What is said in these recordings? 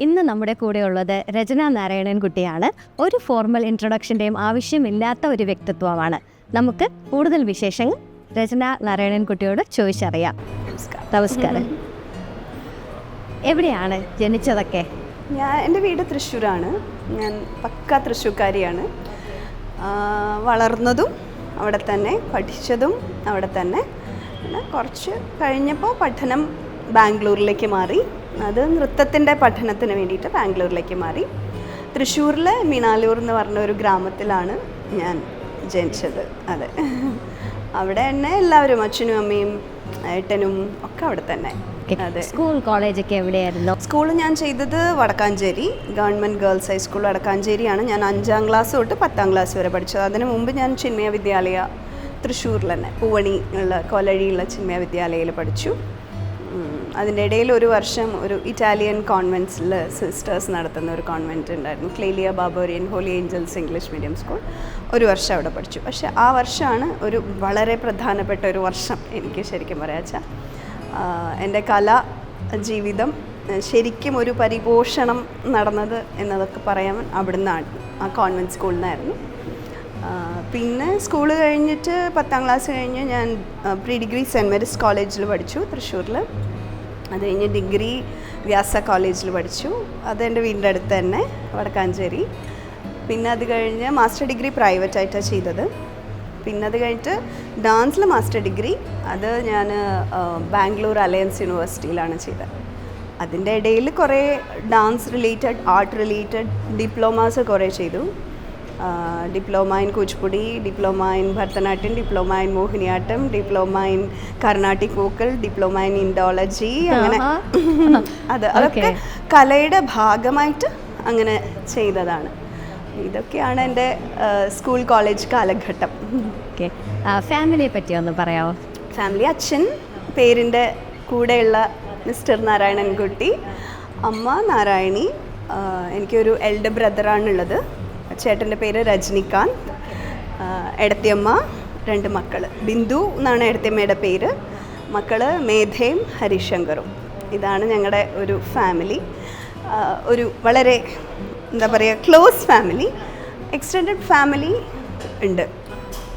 ഇന്ന് നമ്മുടെ കൂടെയുള്ളത് രചന നാരായണൻ കുട്ടിയാണ്. ഒരു ഫോർമൽ ഇൻട്രൊഡക്ഷൻ്റെയും ആവശ്യമില്ലാത്ത ഒരു വ്യക്തിത്വമാണ്. നമുക്ക് കൂടുതൽ വിശേഷങ്ങൾ രചന നാരായണൻ കുട്ടിയോട് ചോദിച്ചറിയാം. നമസ്കാരം. എവിടെയാണ് ജനിച്ചതൊക്കെ? എൻ്റെ വീട് തൃശ്ശൂരാണ്. ഞാൻ പക്ക തൃശ്ശൂർക്കാരിയാണ്. വളർന്നതും അവിടെ തന്നെ, പഠിച്ചതും അവിടെ തന്നെ. പിന്നെ കുറച്ച് കഴിഞ്ഞപ്പോൾ പഠനം ബാംഗ്ലൂരിലേക്ക് മാറി. അത് നൃത്തത്തിൻ്റെ പഠനത്തിന് വേണ്ടിയിട്ട് ബാംഗ്ലൂരിലേക്ക് മാറി. തൃശ്ശൂരിൽ മീനാലൂർ എന്ന് പറഞ്ഞ ഒരു ഗ്രാമത്തിലാണ് ഞാൻ ജനിച്ചത്. അതെ, അവിടെ തന്നെ എല്ലാവരും, അച്ഛനും അമ്മയും ഏട്ടനും ഒക്കെ അവിടെ തന്നെ. അതെ. സ്കൂൾ കോളേജൊക്കെ എവിടെയായിരുന്നു? സ്കൂൾ ഞാൻ ചെയ്തത് വടക്കാഞ്ചേരി ഗവൺമെൻറ് ഗേൾസ് ഹൈസ്കൂൾ വടക്കാഞ്ചേരിയാണ്. ഞാൻ 5ാം ക്ലാസ് തൊട്ട് 10ാം ക്ലാസ് വരെ പഠിച്ചത്. അതിന് മുമ്പ് ഞാൻ ചിന്മയ വിദ്യാലയ തൃശ്ശൂരിൽ തന്നെ പൂവണി ഉള്ള കൊലഴിയുള്ള ചിന്മയ വിദ്യാലയയിൽ പഠിച്ചു. അതിൻ്റെ ഇടയിൽ ഒരു വർഷം ഒരു ഇറ്റാലിയൻ കോൺവെൻറ്റ്സിൽ സിസ്റ്റേഴ്സ് നടത്തുന്ന ഒരു കോൺവെൻറ്റ് ഉണ്ടായിരുന്നു, ക്ലേലിയ ബാബോറിയൻ Holy Angels English medium school. ഒരു വർഷം അവിടെ പഠിച്ചു. പക്ഷേ ആ വർഷമാണ് ഒരു വളരെ പ്രധാനപ്പെട്ട ഒരു വർഷം എനിക്ക് ശരിക്കും പറയാച്ചാൽ. എൻ്റെ കലാ ജീവിതം ശരിക്കും ഒരു പരിപോഷണം നടന്നത് എന്നതൊക്കെ പറയാൻ അവിടുന്നാണ്, ആ കോൺവെൻറ്റ് സ്കൂളിൽ നിന്നായിരുന്നു. പിന്നെ സ്കൂൾ കഴിഞ്ഞിട്ട് 10ാം ക്ലാസ് കഴിഞ്ഞ് ഞാൻ പ്രീ ഡിഗ്രി സെൻറ്റ് മേരീസ് കോളേജിൽ പഠിച്ചു തൃശ്ശൂരിൽ. അത് കഴിഞ്ഞ് ഡിഗ്രി വ്യാസ കോളേജിൽ പഠിച്ചു. അതെൻ്റെ വീടിൻ്റെ അടുത്ത് തന്നെ വടക്കാഞ്ചേരി. പിന്നെ അത് കഴിഞ്ഞ് മാസ്റ്റർ ഡിഗ്രി പ്രൈവറ്റായിട്ടാണ് ചെയ്തത്. പിന്നെ അത് കഴിഞ്ഞിട്ട് ഡാൻസിൽ മാസ്റ്റർ ഡിഗ്രി അത് ഞാൻ ബാംഗ്ലൂർ അലയൻസ് യൂണിവേഴ്സിറ്റിയിലാണ് ചെയ്തത്. അതിൻ്റെ ഇടയിൽ കുറേ dance related, art related diplomas കുറേ ചെയ്തു. Diploma in Kuchipudi, diploma in Bharatanatyam, diploma in Mohiniyattam, diploma in Carnatic vocal, diploma in Indology. അങ്ങനെ അതൊക്കെ കലയുടെ ഭാഗമായിട്ട് അങ്ങനെ ചെയ്തതാണ്. ഇതൊക്കെയാണ് എൻ്റെ സ്കൂൾ കോളേജ് കാലഘട്ടം. ഓക്കെ, ഫാമിലിയെ പറ്റി ഒന്ന് പറയാമോ? ഫാമിലി, അച്ഛൻ പേരിൻ്റെ കൂടെയുള്ള മിസ്റ്റർ നാരായണൻകുട്ടി, അമ്മ നാരായണി, എനിക്കൊരു എൽഡർ ബ്രദറാണുള്ളത്. ചേട്ടൻ്റെ പേര് രജനികാന്ത്, എടത്തിയമ്മ, 2 മക്കൾ. ബിന്ദു എന്നാണ് എടത്തിയമ്മയുടെ പേര്. മക്കൾ മേധയും ഹരിശങ്കറും. ഇതാണ് ഞങ്ങളുടെ ഒരു ഫാമിലി. ഒരു വളരെ എന്താ പറയുക, ക്ലോസ് ഫാമിലി. എക്സ്റ്റെൻഡഡ് ഫാമിലി ഉണ്ട്.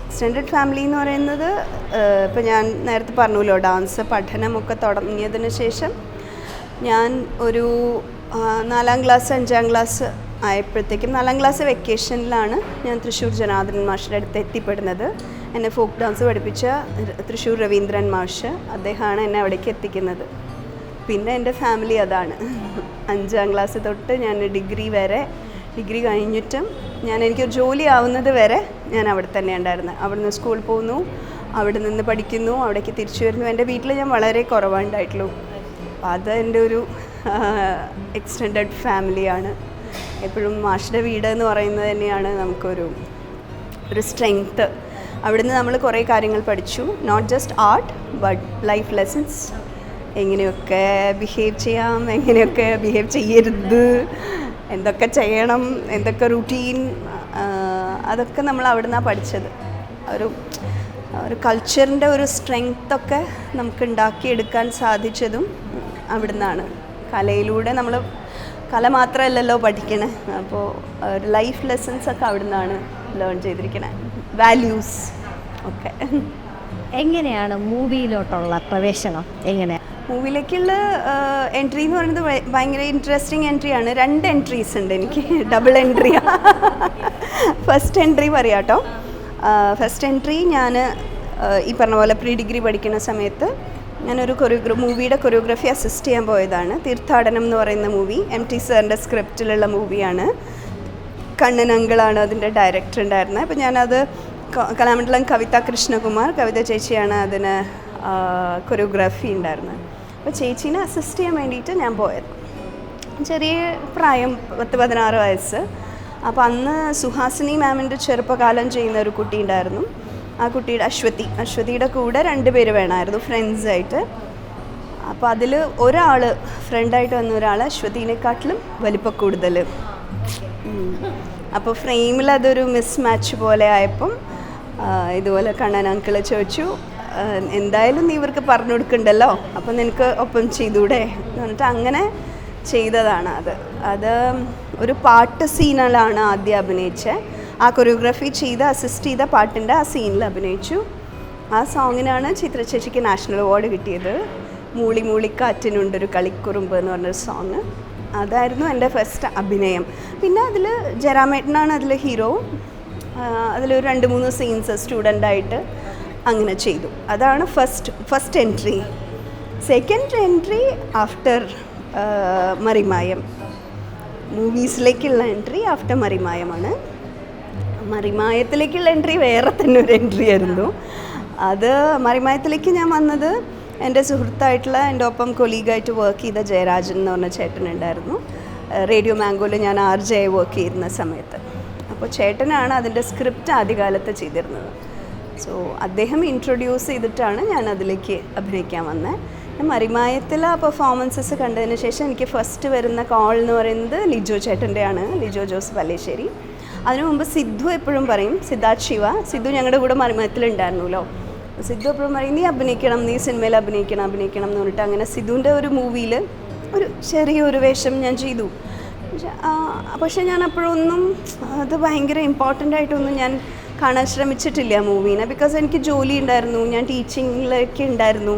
എക്സ്റ്റെൻഡഡ് ഫാമിലി എന്ന് പറയുന്നത് ഇപ്പോൾ ഞാൻ നേരത്തെ പറഞ്ഞല്ലോ, ഡാൻസ് പഠനമൊക്കെ തുടങ്ങിയതിന് ശേഷം ഞാൻ ഒരു 4ാം ക്ലാസ് 5ാം ക്ലാസ് ആയപ്പോഴത്തേക്കും, 4ാം ക്ലാസ് വെക്കേഷനിലാണ് ഞാൻ തൃശ്ശൂർ ജനാർദ്ദനൻ മാഷിൻ്റെ അടുത്ത് എത്തിപ്പെടുന്നത്. എന്നെ ഫോക്ക് ഡാൻസ് പഠിപ്പിച്ച തൃശ്ശൂർ രവീന്ദ്രൻ മാഷ്, അദ്ദേഹമാണ് എന്നെ അവിടേക്ക് എത്തിക്കുന്നത്. പിന്നെ എൻ്റെ ഫാമിലി അതാണ്. 5ാം ക്ലാസ് തൊട്ട് ഞാൻ ഡിഗ്രി വരെ, ഡിഗ്രി കഴിഞ്ഞിട്ടും എനിക്കൊരു ജോലി ആവുന്നത് വരെ ഞാൻ അവിടെ തന്നെ ഉണ്ടായിരുന്നത്. അവിടുന്ന് സ്കൂളിൽ പോകുന്നു, അവിടെ നിന്ന് പഠിക്കുന്നു, അവിടേക്ക് തിരിച്ചു വരുന്നു. എൻ്റെ വീട്ടിൽ ഞാൻ വളരെ കുറവുണ്ടായിട്ടുള്ളൂ. അത് എൻ്റെ ഒരു എക്സ്റ്റെൻഡഡ് ഫാമിലിയാണ്. എപ്പോഴും മാഷിൻ്റെ വീട് എന്ന് പറയുന്നത് തന്നെയാണ് നമുക്കൊരു സ്ട്രെങ്ത്ത്. അവിടുന്ന് നമ്മൾ കുറേ കാര്യങ്ങൾ പഠിച്ചു. Not just art but life lessons. എങ്ങനെയൊക്കെ ബിഹേവ് ചെയ്യാം, എങ്ങനെയൊക്കെ ബിഹേവ് ചെയ്യരുത്, എന്തൊക്കെ ചെയ്യണം, എന്തൊക്കെ റുട്ടീൻ, അതൊക്കെ നമ്മൾ അവിടുന്നാണ് പഠിച്ചത്. ഒരു കൾച്ചറിൻ്റെ ഒരു സ്ട്രെങ്ത്തൊക്കെ നമുക്ക് ഉണ്ടാക്കിയെടുക്കാൻ സാധിച്ചതും അവിടുന്നാണ്. കലയിലൂടെ നമ്മൾ കല മാത്രമല്ലല്ലോ പഠിക്കണേ, അപ്പോൾ ഒരു ലൈഫ് ലെസൺസ് ഒക്കെ അവിടുന്നാണ് ലേൺ ചെയ്തിരിക്കണേ, വാല്യൂസ് ഒക്കെ. എങ്ങനെയാണ് മൂവിയിലോട്ടുള്ള പ്രവേശനം? എങ്ങനെയാണ് മൂവിയിലേക്കുള്ള എൻട്രി എന്ന് പറയുന്നത്? ഭയങ്കര ഇൻട്രസ്റ്റിംഗ് എൻട്രിയാണ്. 2 എൻട്രീസ് ഉണ്ട് എനിക്ക്, ഡബിൾ എൻട്രിയാണ്. ഫസ്റ്റ് എൻട്രി പറയാം കേട്ടോ. ഫസ്റ്റ് എൻട്രി ഞാൻ ഈ പറഞ്ഞ പോലെ പ്രീ ഡിഗ്രി പഠിക്കുന്ന സമയത്ത് ഞാനൊരു മൂവിയുടെ കൊറിയോഗ്രഫി അസിസ്റ്റ് ചെയ്യാൻ പോയതാണ്. തീർത്ഥാടനം എന്ന് പറയുന്ന മൂവി MT സാറിൻ്റെ സ്ക്രിപ്റ്റിലുള്ള മൂവിയാണ്. കണ്ണൻ അങ്കിളാണ് അതിൻ്റെ ഡയറക്ടർ ഉണ്ടായിരുന്നത്. അപ്പോൾ ഞാനത് കലാമണ്ഡലം കവിത കൃഷ്ണകുമാർ, കവിത ചേച്ചിയാണ് അതിന് കൊറിയോഗ്രാഫി ഉണ്ടായിരുന്നത്. അപ്പോൾ ചേച്ചീനെ അസിസ്റ്റ് ചെയ്യാൻ വേണ്ടിയിട്ട് ഞാൻ പോയത്. ചെറിയ പ്രായം, 10-16 വയസ്സ്. അപ്പോൾ അന്ന് സുഹാസിനി മാമിൻ്റെ ചെറുപ്പകാലം ചെയ്യുന്ന ഒരു കുട്ടി ഉണ്ടായിരുന്നു. ആ കുട്ടിയുടെ അശ്വതിയുടെ കൂടെ 2 പേര് വേണമായിരുന്നു ഫ്രണ്ട്സായിട്ട്. അപ്പോൾ അതിൽ ഒരാൾ ഫ്രണ്ടായിട്ട് വന്ന ഒരാൾ അശ്വതിനെക്കാട്ടിലും വലിപ്പം കൂടുതൽ. അപ്പോൾ ഫ്രെയിമിൽ അതൊരു മിസ് മാച്ച് പോലെ ആയപ്പം ഇതുപോലെ കണ്ണൻ അങ്കിൾ ചോദിച്ചു, എന്തായാലും നീ ഇവർക്ക് പറഞ്ഞു കൊടുക്കണ്ടല്ലോ, അപ്പം നിനക്ക് ഒപ്പം ചെയ്തൂടെ എന്ന് പറഞ്ഞിട്ട് അങ്ങനെ ചെയ്തതാണ് അത് ഒരു പാട്ട് സീനിലാണ് ആദ്യം അഭിനയിച്ചത്. ആ കൊറിയോഗ്രാഫി അസിസ്റ്റ് ചെയ്ത പാട്ടിൻ്റെ ആ സീനിൽ അഭിനയിച്ചു. ആ സോങ്ങിനാണ് ചിത്ര ചേച്ചിക്ക് നാഷണൽ അവാർഡ് കിട്ടിയത്. മൂളി മൂളിക്കാറ്റിനുണ്ടൊരു കളിക്കുറുമ്പ് എന്ന് പറഞ്ഞൊരു സോങ്. അതായിരുന്നു എൻ്റെ ഫസ്റ്റ് അഭിനയം. പിന്നെ അതിൽ ജയറാമേട്ടനാണ് അതിൽ ഹീറോ. അതിലൊരു 2-3 സീൻസ് സ്റ്റുഡൻ്റായിട്ട് അങ്ങനെ ചെയ്തു. അതാണ് first entry. Second entry after Marimayam, മൂവീസിലേക്കുള്ള എൻട്രി ആഫ്റ്റർ മറിമായമാണ്. മറിമായത്തിലേക്കുള്ള എൻട്രി വേറെ തന്നെ ഒരു എൻട്രി ആയിരുന്നു. അത് മറിമായത്തിലേക്ക് ഞാൻ വന്നത് എൻ്റെ സുഹൃത്തായിട്ടുള്ള എൻ്റെ ഒപ്പം കൊളീഗായിട്ട് വർക്ക് ചെയ്ത ജയരാജൻ എന്ന് പറഞ്ഞ ചേട്ടനുണ്ടായിരുന്നു. റേഡിയോ മാംഗോയിൽ ഞാൻ RJ വർക്ക് ചെയ്യുന്ന സമയത്ത്. അപ്പോൾ ചേട്ടനാണ് അതിൻ്റെ സ്ക്രിപ്റ്റ് ആദ്യകാലത്ത് ചെയ്തിരുന്നത്. സോ അദ്ദേഹം ഇൻട്രൊഡ്യൂസ് ചെയ്തിട്ടാണ് ഞാൻ അതിലേക്ക് അഭിനയിക്കാൻ വന്നത്. മറിമായത്തിൽ ആ പെർഫോമൻസസ് കണ്ടതിന് ശേഷം എനിക്ക് ഫസ്റ്റ് വരുന്ന കോൾ എന്ന് പറയുന്നത് ലിജോ ചേട്ടൻ്റെയാണ്, ലിജോ ജോസ് വല്ലേശ്ശേരി. അതിനു മുമ്പ് സിദ്ധു എപ്പോഴും പറയും, സിദ്ധാർത്ഥ് ശിവ, സിദ്ധു ഞങ്ങളുടെ കൂടെ മറിമായത്തിലുണ്ടായിരുന്നല്ലോ. സിദ്ധു എപ്പോഴും പറയും നീ അഭിനയിക്കണം, നീ സിനിമയിൽ അഭിനയിക്കണം എന്ന് പറഞ്ഞിട്ട് അങ്ങനെ സിദ്ധുവിൻ്റെ ഒരു മൂവിയിൽ ഒരു ചെറിയൊരു വേഷം ഞാൻ ചെയ്തു. പക്ഷേ ഞാൻ അപ്പോഴൊന്നും അത് ഭയങ്കര ഇമ്പോർട്ടൻ്റ് ആയിട്ടൊന്നും ഞാൻ കാണാൻ ശ്രമിച്ചിട്ടില്ല മൂവീനെ. ബിക്കോസ് എനിക്ക് ജോലി ഉണ്ടായിരുന്നു, ഞാൻ ടീച്ചിങ്ങിലൊക്കെ ഉണ്ടായിരുന്നു.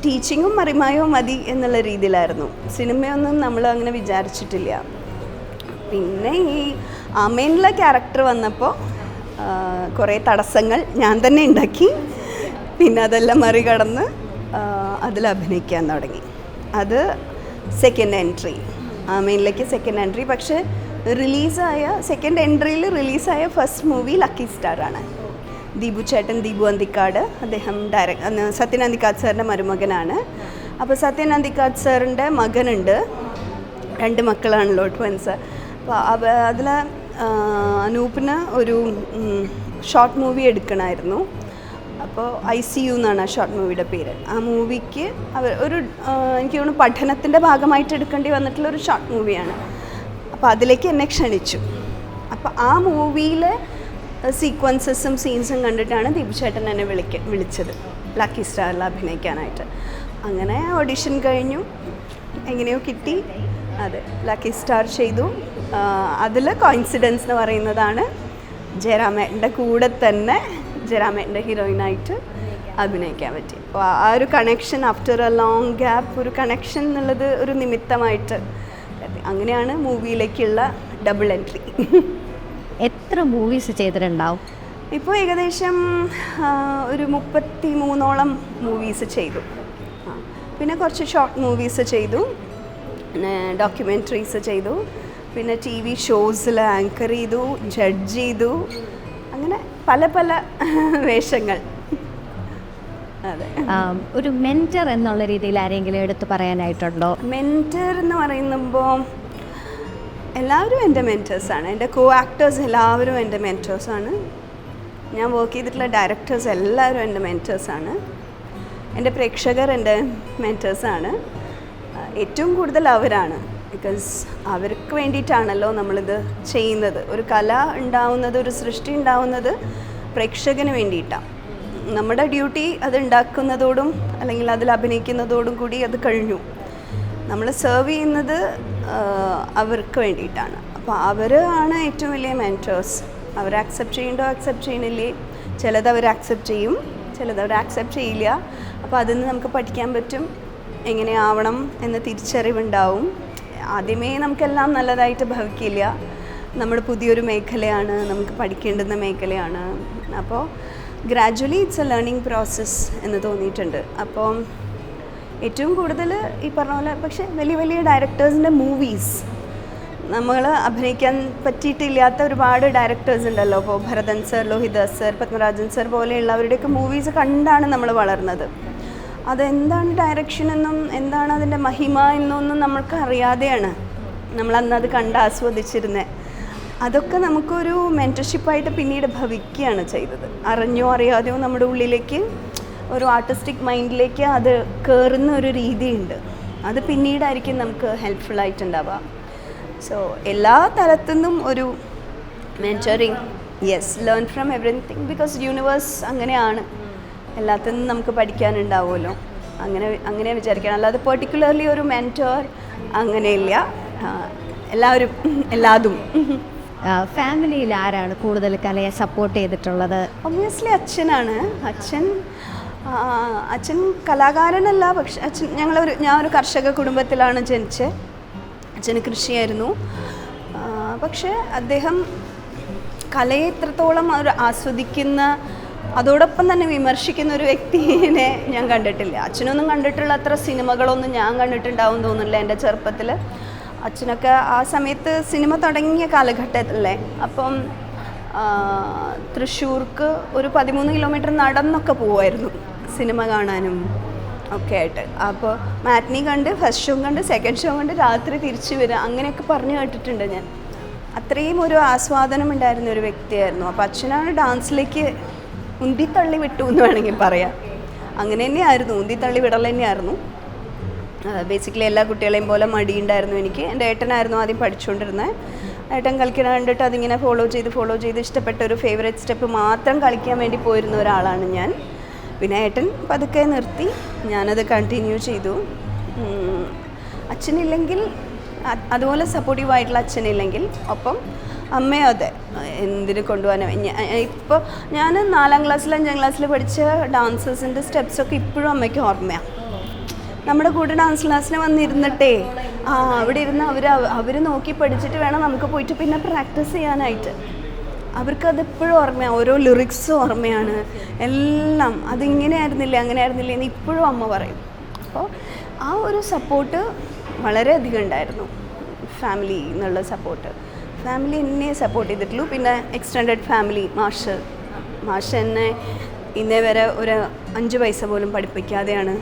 ടീച്ചിങ്ങും മറിമായവും മതി എന്നുള്ള രീതിയിലായിരുന്നു. സിനിമയൊന്നും നമ്മൾ അങ്ങനെ വിചാരിച്ചിട്ടില്ല. പിന്നെ ഈ ആമേനിലെ ക്യാരക്ടർ വന്നപ്പോൾ കുറേ തടസ്സങ്ങൾ ഞാൻ തന്നെ ഉണ്ടാക്കി. പിന്നെ അതെല്ലാം മറികടന്ന് അതിൽ അഭിനയിക്കാൻ തുടങ്ങി. അത് സെക്കൻഡ് എൻട്രി, ആമേനിലേക്ക് സെക്കൻഡ് എൻട്രി. പക്ഷേ സെക്കൻഡ് എൻട്രിയിൽ റിലീസായ ഫസ്റ്റ് മൂവി ലക്കി സ്റ്റാറാണ്. ദീപു ചേട്ടൻ, ദീപു അന്തിക്കാട്, അദ്ദേഹം സത്യൻ അന്തിക്കാട് സാറിൻ്റെ മരുമകനാണ്. അപ്പോൾ സത്യൻ അന്തിക്കാട് സാറിൻ്റെ മകനുണ്ട്, 2 മക്കളാണല്ലോ, ട്വിൻസ്. അപ്പോൾ അതിൽ അനൂപിന് ഒരു ഷോർട്ട് മൂവി എടുക്കണമായിരുന്നു. അപ്പോൾ ICU എന്നാണ് ആ ഷോർട്ട് മൂവിയുടെ പേര്. ആ മൂവിക്ക് എനിക്ക് തോന്നുന്നു പഠനത്തിൻ്റെ ഭാഗമായിട്ട് എടുക്കേണ്ടി വന്നിട്ടുള്ളൊരു ഷോർട്ട് മൂവിയാണ്. അപ്പോൾ അതിലേക്ക് എന്നെ ക്ഷണിച്ചു. അപ്പോൾ ആ മൂവിയിലെ സീക്വൻസസും സീൻസും കണ്ടിട്ടാണ് ദീപു ചേട്ടൻ എന്നെ വിളിച്ചത് ലക്കി സ്റ്റാറിൽ അഭിനയിക്കാനായിട്ട്. അങ്ങനെ ഓഡിഷൻ കഴിഞ്ഞു, എങ്ങനെയോ കിട്ടി. അതെ, ലക്കി സ്റ്റാർ ചെയ്തു. അതിൽ കോയിൻസിഡൻസ് എന്ന് പറയുന്നതാണ് ജയറാമേട്ടൻ്റെ കൂടെ തന്നെ ജയറാമേട്ടൻ്റെ ഹീറോയിനായിട്ട് അഭിനയിക്കാൻ പറ്റി. അപ്പോൾ ആ ഒരു connection, after A long gap ഒരു കണക്ഷൻ എന്നുള്ളത് ഒരു നിമിത്തമായിട്ട് അങ്ങനെയാണ് മൂവിയിലേക്കുള്ള ഡബിൾ എൻട്രി. എത്ര മൂവീസ് ചെയ്തിട്ടുണ്ടാവും? ഇപ്പോൾ ഏകദേശം ഒരു 33ഓളം മൂവീസ് ചെയ്തു. പിന്നെ കുറച്ച് ഷോർട്ട് മൂവീസ് ചെയ്തു, പിന്നെ ഡോക്യുമെൻ്ററീസ് ചെയ്തു, പിന്നെ TV ഷോസിൽ ആങ്കർ ചെയ്തു, ജഡ്ജ് ചെയ്തു, അങ്ങനെ പല പല വേഷങ്ങൾ. അതെ. ഒരു മെൻറ്റർ എന്നുള്ള രീതിയിൽ ആരെങ്കിലും എടുത്തു പറയാനായിട്ടുണ്ടോ? മെൻറ്റർ എന്ന് പറയുമ്പോൾ എല്ലാവരും എൻ്റെ മെൻറ്റേഴ്സാണ്. എൻ്റെ ആക്ടേഴ്സ് എല്ലാവരും എൻ്റെ മെൻറ്റേഴ്സാണ്. ഞാൻ വർക്ക് ചെയ്തിട്ടുള്ള ഡയറക്ടേഴ്സ് എല്ലാവരും എൻ്റെ മെൻറ്റേഴ്സാണ്. എൻ്റെ പ്രേക്ഷകർ എൻ്റെ മെൻറ്റേഴ്സാണ്. ഏറ്റവും കൂടുതൽ അവരാണ്. ബിക്കോസ് അവർക്ക് വേണ്ടിയിട്ടാണല്ലോ നമ്മളിത് ചെയ്യുന്നത്. ഒരു കല ഉണ്ടാവുന്നത്, ഒരു സൃഷ്ടി ഉണ്ടാവുന്നത് പ്രേക്ഷകന് വേണ്ടിയിട്ടാണ്. നമ്മുടെ ഡ്യൂട്ടി അത് ഉണ്ടാക്കുന്നതോടും അല്ലെങ്കിൽ അതിൽ അഭിനയിക്കുന്നതോടും കൂടി അത് കഴിഞ്ഞു. നമ്മൾ സെർവ് ചെയ്യുന്നത് അവർക്ക് വേണ്ടിയിട്ടാണ്. അപ്പോൾ അവർ ആണ് ഏറ്റവും വലിയ മെൻറ്റേഴ്സ്. അവർ ആക്സെപ്റ്റ് ചെയ്യണ്ടോ ആക്സെപ്റ്റ് ചെയ്യണില്ലേ, ചിലത് അവർ ആക്സെപ്റ്റ് ചെയ്യും, ചിലത് അവർ ആക്സെപ്റ്റ് ചെയ്യില്ല. അപ്പോൾ അതിൽ നിന്ന് നമുക്ക് പഠിക്കാൻ പറ്റും, എങ്ങനെ ആവണം എന്ന തിരിച്ചറിവുണ്ടാവും. ആദ്യമേ നമുക്കെല്ലാം നല്ലതായിട്ട് ഭവിക്കില്ല. നമ്മുടെ പുതിയൊരു മേഖലയാണ്, നമുക്ക് പഠിക്കേണ്ടുന്ന മേഖലയാണ്. അപ്പോൾ gradually it's A learning process എന്ന് തോന്നിയിട്ടുണ്ട്. അപ്പോൾ ഏറ്റവും കൂടുതൽ ഈ പറഞ്ഞ പോലെ പക്ഷേ വലിയ വലിയ ഡയറക്ടേഴ്സിൻ്റെ മൂവീസ് നമ്മൾ അഭിനയിക്കാൻ പറ്റിയിട്ടില്ലാത്ത ഒരുപാട് ഡയറക്ടേഴ്സ് ഉണ്ടല്ലോ. ഇപ്പോൾ Bharathan sir, Lohithadas sir, Padmarajan sir പോലെയുള്ളവരുടെയൊക്കെ മൂവീസ് കണ്ടാണ് നമ്മൾ വളർന്നത്. അതെന്താണ് ഡയറക്ഷൻ എന്നും എന്താണ് അതിൻ്റെ മഹിമ എന്നൊന്നും നമ്മൾക്ക് അറിയാതെയാണ് നമ്മളന്നത് കണ്ട് ആസ്വദിച്ചിരുന്നത്. അതൊക്കെ നമുക്കൊരു മെൻറ്റർഷിപ്പായിട്ട് പിന്നീട് ഭവിക്കുകയാണ് ചെയ്തത്. അറിഞ്ഞോ അറിയാതെയോ നമ്മുടെ ഉള്ളിലേക്ക് ഒരു ആർട്ടിസ്റ്റിക് മൈൻഡിലേക്ക് അത് കയറുന്ന ഒരു രീതിയുണ്ട്. അത് പിന്നീടായിരിക്കും നമുക്ക് ഹെൽപ്ഫുള്ളായിട്ടുണ്ടാവുക. സോ എല്ലാ തലത്തു നിന്നും ഒരു mentoring, yes, learn from everything. Because universe അങ്ങനെയാണ്, എല്ലാത്തിൽ നിന്നും നമുക്ക് പഠിക്കാനുണ്ടാവുമല്ലോ. അങ്ങനെ വിചാരിക്കണം. അല്ലാതെ പെർട്ടിക്കുലർലി ഒരു മെൻറ്റർ അങ്ങനെയില്ല. എല്ലാവരും എല്ലാതും. ഫാമിലിയിൽ ആരാണ് കൂടുതൽ കലയെ സപ്പോർട്ട് ചെയ്തിട്ടുള്ളത്? ഒബ്വിയസ്ലി അച്ഛനാണ്. അച്ഛൻ കലാകാരനല്ല, പക്ഷെ ഞാൻ ഒരു കർഷക കുടുംബത്തിലാണ് ജനിച്ചത്. അച്ഛന് കൃഷിയായിരുന്നു. പക്ഷേ അദ്ദേഹം കലയെ ഇത്രത്തോളം ആസ്വദിക്കുന്ന, അതോടൊപ്പം തന്നെ വിമർശിക്കുന്ന ഒരു വ്യക്തിയെ ഞാൻ കണ്ടിട്ടില്ല. അച്ഛനൊന്നും കണ്ടിട്ടുള്ള അത്ര സിനിമകളൊന്നും ഞാൻ കണ്ടിട്ടുണ്ടാവും തോന്നുന്നില്ല എൻ്റെ ചെറുപ്പത്തിൽ. അച്ഛനൊക്കെ ആ സമയത്ത് സിനിമ തുടങ്ങിയ കാലഘട്ടത്തിലല്ലേ. അപ്പം തൃശ്ശൂർക്ക് ഒരു 13 കിലോമീറ്റർ നടന്നൊക്കെ പോവായിരുന്നു സിനിമ കാണാനും ഒക്കെ ആയിട്ട്. അപ്പോൾ മാറ്റ്നി കണ്ട്, ഫസ്റ്റ് ഷോ കണ്ട്, സെക്കൻഡ് ഷോ കണ്ട് രാത്രി തിരിച്ചു വരിക, അങ്ങനെയൊക്കെ പറഞ്ഞു കേട്ടിട്ടുണ്ട് ഞാൻ. അത്രയും ഒരു ആസ്വാദനം ഉണ്ടായിരുന്ന ഒരു വ്യക്തിയായിരുന്നു. അപ്പോൾ അച്ഛനാണ് ഡാൻസിലേക്ക് ഉന്തിത്തള്ളി വിട്ടു എന്ന് വേണമെങ്കിൽ പറയാം. അങ്ങനെ തന്നെയായിരുന്നു, ഉന്തിത്തള്ളി വിടൽ തന്നെയായിരുന്നു. ബേസിക്കലി എല്ലാ കുട്ടികളെയും പോലെ മടിയുണ്ടായിരുന്നു എനിക്ക്. എൻ്റെ ഏട്ടനായിരുന്നു ആദ്യം പഠിച്ചുകൊണ്ടിരുന്നത്. ഏട്ടൻ കളിക്കണം കണ്ടിട്ട് അതിങ്ങനെ ഫോളോ ചെയ്ത് ഇഷ്ടപ്പെട്ട ഒരു ഫേവറേറ്റ് സ്റ്റെപ്പ് മാത്രം കളിക്കാൻ വേണ്ടി പോയിരുന്ന ഒരാളാണ് ഞാൻ. പിന്നെ ഏട്ടൻ പതുക്കെ നിർത്തി, ഞാനത് കണ്ടിന്യൂ ചെയ്തു. അച്ഛനില്ലെങ്കിൽ, അതുപോലെ സപ്പോർട്ടീവായിട്ടുള്ള അച്ഛനില്ലെങ്കിൽ ഒപ്പം അമ്മയും അതെ, എന്തിനു കൊണ്ടുപോകാനും. ഇപ്പോൾ ഞാൻ 4ാം ക്ലാസ്സിൽ 5ാം ക്ലാസ്സിൽ പഠിച്ച ഡാൻസേഴ്സിൻ്റെ സ്റ്റെപ്സൊക്കെ ഇപ്പോഴും അമ്മയ്ക്ക് ഓർമ്മയാണ്. നമ്മുടെ കൂടെ ഡാൻസ് ക്ലാസ്സിന് വന്നിരുന്നിട്ടേ അവിടെ ഇരുന്ന് അവർ നോക്കി പഠിച്ചിട്ട് വേണം നമുക്ക് പോയിട്ട് പിന്നെ പ്രാക്ടീസ് ചെയ്യാനായിട്ട്. അവർക്കതെപ്പോഴും ഓർമ്മയാണ്, ഓരോ ലിറിക്സും ഓർമ്മയാണ്, എല്ലാം. അതിങ്ങനെ ആയിരുന്നില്ല അങ്ങനെ ആയിരുന്നില്ല എന്ന് ഇപ്പോഴും അമ്മ പറയും. അപ്പോൾ ആ ഒരു സപ്പോർട്ട് വളരെയധികം ഉണ്ടായിരുന്നു, ഫാമിലി എന്നുള്ള സപ്പോർട്ട്. ഫാമിലി എന്നെ സപ്പോർട്ട് ചെയ്തിട്ടുള്ളൂ. പിന്നെ എക്സ്റ്റെൻഡഡ് ഫാമിലി, മാഷ് എന്നെ ഇന്നേ വരെ ഒരു 5 പൈസ പോലും പഠിപ്പിക്കാതെയാണ്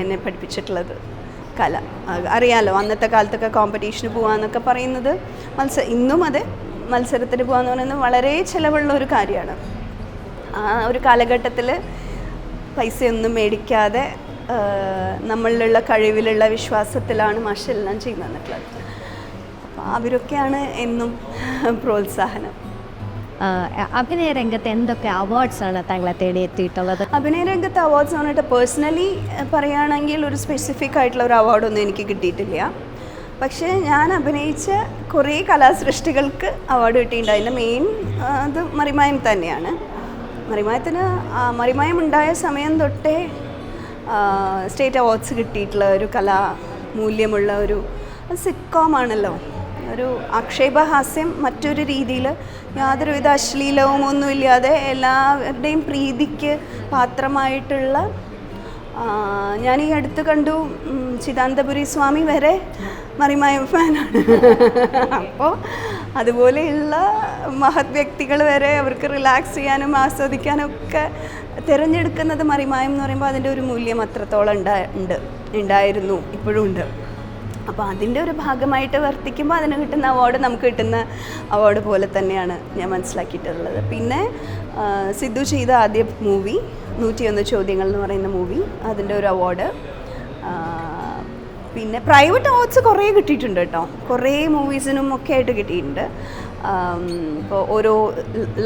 എന്നെ പഠിപ്പിച്ചിട്ടുള്ളത് കല. അറിയാലോ, അന്നത്തെ കാലത്തൊക്കെ കോമ്പറ്റീഷന് പോകാമെന്നൊക്കെ പറയുന്നത്, ഇന്നും അതെ, മത്സരത്തിന് പോകാമെന്ന് പറയുന്നത് വളരെ ചിലവുള്ള ഒരു കാര്യമാണ്. ആ ഒരു കാലഘട്ടത്തിൽ പൈസയൊന്നും മേടിക്കാതെ നമ്മളിലുള്ള കഴിവിലുള്ള വിശ്വാസത്തിലാണ് മാഷെല്ലാം ചെയ്തു തന്നിട്ടുള്ളത്. അപ്പോൾ അവരൊക്കെയാണ് എന്നും പ്രോത്സാഹനം. അഭിനയ രംഗത്ത് എന്തൊക്കെ അവാർഡ്സാണ് താങ്കളെ തേടി എത്തിയിട്ടുള്ളത്? അഭിനയ രംഗത്ത് അവാർഡ്സ് പറഞ്ഞിട്ട് പേഴ്സണലി പറയുകയാണെങ്കിൽ ഒരു സ്പെസിഫിക് ആയിട്ടുള്ള ഒരു അവാർഡൊന്നും എനിക്ക് കിട്ടിയിട്ടില്ല. പക്ഷേ ഞാൻ അഭിനയിച്ച കുറേ കലാസൃഷ്ടികൾക്ക് അവാർഡ് കിട്ടിയിട്ടുണ്ട്. അതിൻ്റെ മെയിൻ അത് മറിമായം തന്നെയാണ്. മറിമായം ഉണ്ടായ സമയം തൊട്ടേ സ്റ്റേറ്റ് അവാർഡ്സ് കിട്ടിയിട്ടുള്ള ഒരു കലാമൂല്യമുള്ള ഒരു സിറ്റ്കോമാണല്ലോ. ഒരു ആക്ഷേപഹാസ്യം മറ്റൊരു രീതിയിൽ, യാതൊരുവിധ അശ്ലീലവും ഒന്നുമില്ലാതെ എല്ലാവരുടെയും പ്രീതിക്ക് പാത്രമായിട്ടുള്ള. ഞാൻ ഈ അടുത്ത് കണ്ടു, ചിദാനന്ദപുരി സ്വാമി വരെ മറിമായം ഫാനാണ്. അപ്പോൾ അതുപോലെയുള്ള മഹത് വ്യക്തികൾ വരെ അവർക്ക് റിലാക്സ് ചെയ്യാനും ആസ്വദിക്കാനും ഒക്കെ തിരഞ്ഞെടുക്കുന്നത് മറിമായം എന്ന് പറയുമ്പോൾ അതിൻ്റെ ഒരു മൂല്യം അത്രത്തോളം ഉണ്ടായിരുന്നു, ഇപ്പോഴും ഉണ്ട്. അപ്പോൾ അതിൻ്റെ ഒരു ഭാഗമായിട്ട് വർത്തിക്കുമ്പോൾ അതിന് കിട്ടുന്ന അവാർഡ് നമുക്ക് കിട്ടുന്ന അവാർഡ് പോലെ തന്നെയാണ് ഞാൻ മനസ്സിലാക്കിയിട്ടുള്ളത്. പിന്നെ സിദ്ധു ചെയ്ത ആദ്യ മൂവി 101 ചോദ്യങ്ങൾ എന്ന് പറയുന്ന മൂവി, അതിൻ്റെ ഒരു അവാർഡ്. പിന്നെ പ്രൈവറ്റ് അവാർഡ്സ് കുറേ കിട്ടിയിട്ടുണ്ട് കേട്ടോ, കുറേ മൂവീസിനും ഒക്കെ ആയിട്ട് കിട്ടിയിട്ടുണ്ട്. ഇപ്പോൾ ഓരോ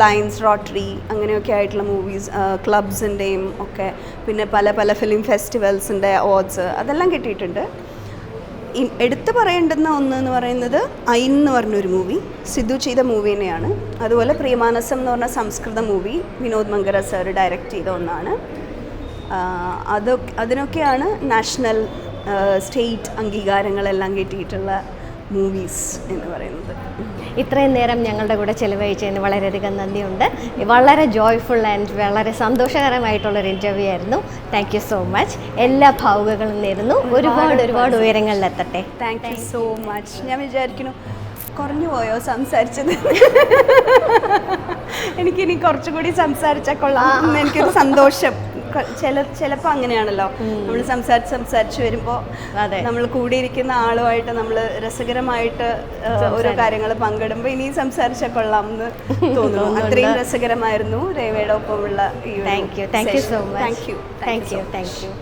ലയൺസ് റോട്ടറി അങ്ങനെയൊക്കെ ആയിട്ടുള്ള മൂവീസ്, ക്ലബ്സിൻ്റെയും ഒക്കെ, പിന്നെ പല ഫിലിം ഫെസ്റ്റിവൽസിൻ്റെ അവാർഡ്സ് അതെല്ലാം കിട്ടിയിട്ടുണ്ട്. എടുത്തു പറയേണ്ടുന്ന ഒന്ന് എന്ന് പറയുന്നത് ഐൻ എന്ന് പറഞ്ഞൊരു മൂവി, സിദ്ധു ചെയ്ത മൂവി തന്നെയാണ്. അതുപോലെ പ്രിയമാനസം എന്ന് പറഞ്ഞ സംസ്കൃത movie Vinod Mankara sir direct ചെയ്ത ഒന്നാണ്. അതിനൊക്കെയാണ് നാഷണൽ സ്റ്റേറ്റ് അംഗീകാരങ്ങളെല്ലാം കിട്ടിയിട്ടുള്ള മൂവീസ് എന്ന് പറയുന്നത്. ഇത്രയും നേരം ഞങ്ങളുടെ കൂടെ ചിലവഴിച്ചതിന് വളരെയധികം നന്ദിയുണ്ട്. വളരെ ജോയ്ഫുൾ ആൻഡ് വളരെ സന്തോഷകരമായിട്ടുള്ളൊരു ഇൻ്റർവ്യൂ ആയിരുന്നു. Thank you so much. എല്ലാ ഭാവുകങ്ങളും നേരുന്നു. ഒരുപാട് ഉയരങ്ങളിലെത്തട്ടെ. Thank you so much. ഞാൻ വിചാരിക്കുന്നു കുറഞ്ഞു പോയോ സംസാരിച്ചത്? എനിക്കിനി കുറച്ചുകൂടി സംസാരിച്ചാൽ കൊള്ളാം, എനിക്കൊരു സന്തോഷം. ചിലപ്പോൾ അങ്ങനെയാണല്ലോ, നമ്മൾ സംസാരിച്ച് വരുമ്പോൾ നമ്മൾ കൂടിയിരിക്കുന്ന ആളുമായിട്ട് നമ്മൾ രസകരമായിട്ട് ഓരോ കാര്യങ്ങൾ പങ്കിടുമ്പോൾ ഇനി സംസാരിച്ചാൽ കൊള്ളാം എന്ന് തോന്നുന്നു. അത്രയും രസകരമായിരുന്നു രേവയുടെ ഒപ്പമുള്ള ഈ. Thank you so much. Thank you.